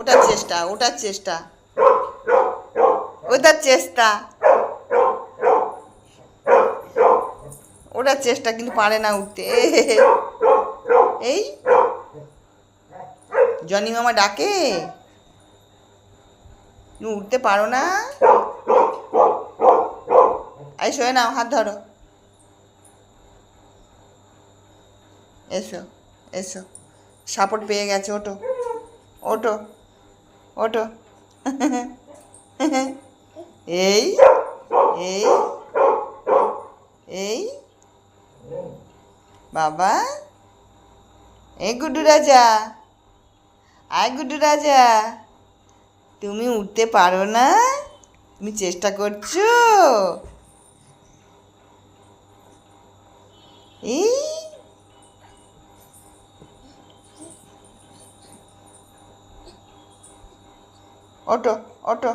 ওটার চেষ্টা, ওটার চেষ্টা, ওটার চেষ্টা, ওটার চেষ্টা, কিন্তু পারে না উঠতে। এই জনি মামা ডাকে, তুমি উঠতে পারো না। এই শোয়ে নাও, হাত ধরো, এসো এসো, সাপোর্ট পেয়ে গেছে, ওটো ওটো ওটো। এই এই এই বাবা, এই গুড্ডু রাজা, আয় গুড্ডু রাজা, তুমি উঠতে পারো না, তুমি চেষ্টা করছো। এই ওটো ওটো।